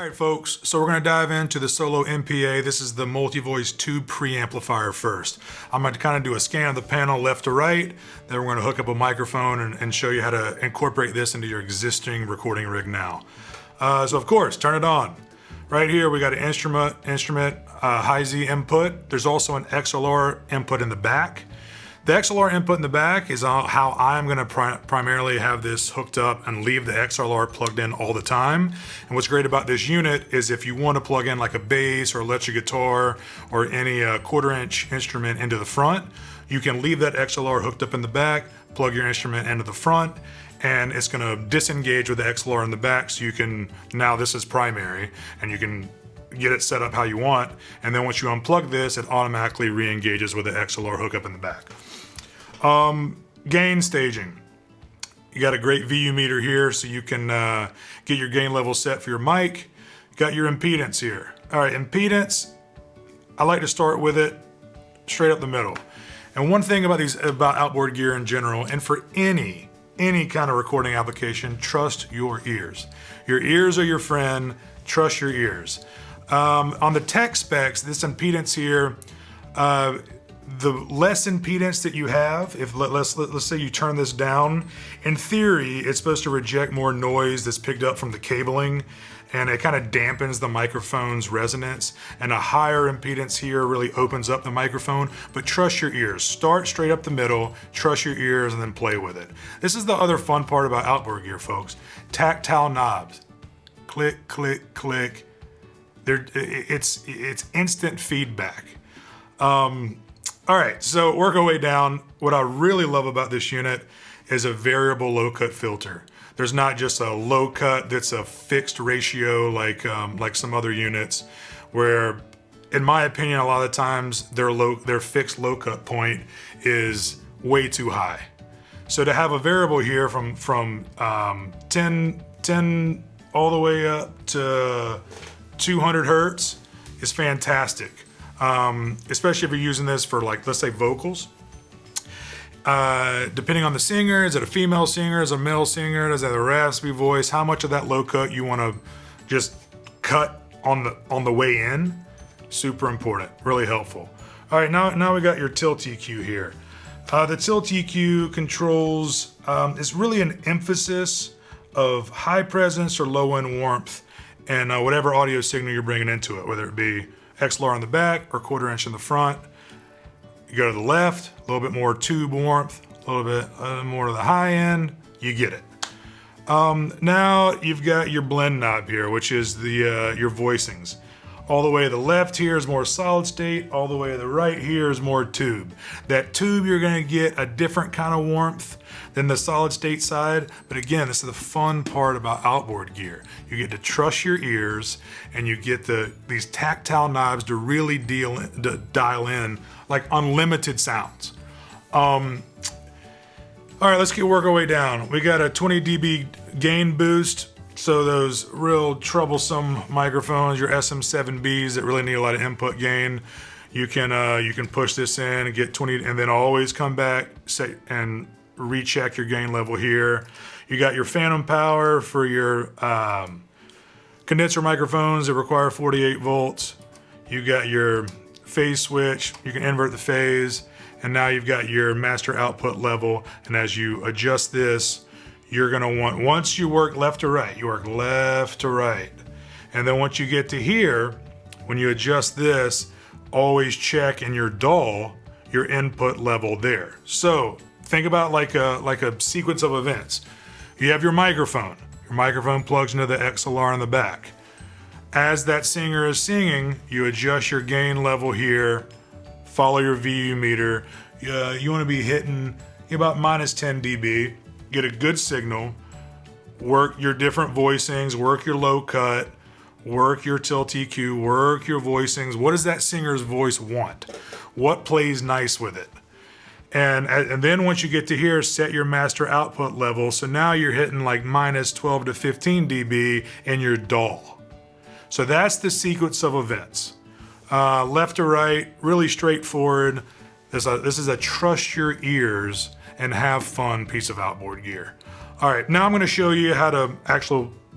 Alright folks, so we're going to dive into the Solo MPA. This is the multi-voice tube preamplifier first. I'm going to kind of do a scan of the panel left to right, then we're going to hook up a microphone and show you how to incorporate this into your existing recording rig now. So of course, turn it on. Right here we got an instrument high Z input. There's also an XLR input in the back. The XLR input in the back is how I'm going to primarily have this hooked up and leave the XLR plugged in all the time. And what's great about this unit is if you want to plug in like a bass or electric guitar or any 1/4-inch instrument into the front, you can leave that XLR hooked up in the back, plug your instrument into the front, and it's going to disengage with the XLR in the back, so you can, now this is primary, and you can get it set up how you want, and then once you unplug this, it automatically re-engages with the XLR hookup in the back. Gain staging. You got a great VU meter here, so you can get your gain level set for your mic. You got your impedance here. All right, impedance, I like to start with it straight up the middle. And one thing about outboard gear in general, and for any kind of recording application, trust your ears. Your ears are your friend, trust your ears. On the tech specs, this impedance here, the less impedance that you have, if let's say you turn this down, in theory, it's supposed to reject more noise that's picked up from the cabling, and it kind of dampens the microphone's resonance. And a higher impedance here really opens up the microphone, but trust your ears. Start straight up the middle, trust your ears, and then play with it. This is the other fun part about outboard gear, folks. Tactile knobs. Click, click, click. It's instant feedback. All right, so work our way down. What I really love about this unit is a variable low cut filter. There's not just a low cut that's a fixed ratio like some other units, where, in my opinion, a lot of times their fixed low cut point is way too high. So to have a variable here from 10 all the way up to 200 hertz is fantastic. Especially if you're using this for, like, let's say vocals. Depending on the singer, is it a female singer, is it a male singer, does it have a raspy voice, how much of that low cut you want to just cut on the way in, super important, really helpful. All right, now we got your tilt EQ here. The tilt EQ controls, is really an emphasis of high presence or low end warmth and whatever audio signal you're bringing into it, whether it be XLR in the back or 1/4-inch in the front. You go to the left, a little bit more tube warmth, a little bit more to the high end, you get it. Now you've got your blend knob here, which is your voicings. All the way to the left here is more solid state, all the way to the right here is more tube. That tube, you're gonna get a different kind of warmth than the solid state side, but again, this is the fun part about outboard gear. You get to trust your ears, and you get these tactile knobs to really dial in like unlimited sounds. All right, let's work our way down. We got a 20 dB gain boost. So those real troublesome microphones, your SM7Bs that really need a lot of input gain, you can push this in and get 20, and then always come back and recheck your gain level here. You got your phantom power for your condenser microphones that require 48 volts. You got your phase switch, you can invert the phase, and now you've got your master output level. And as you adjust this, you're gonna want, once you work left to right, you work left to right. And then once you get to here, when you adjust this, always check in your DAW, your input level there. So think about like a sequence of events. You have your microphone plugs into the XLR in the back. As that singer is singing, you adjust your gain level here, follow your VU meter. You wanna be hitting about -10 dB. Get a good signal, work your different voicings, work your low cut, work your tilt EQ, work your voicings. What does that singer's voice want? What plays nice with it? And then once you get to here, set your master output level. So now you're hitting like -12 to 15 dB in your DAW. So that's the sequence of events. Left to right, really straightforward. This is a trust your ears and have fun piece of outboard gear. All right, now I'm gonna show you how to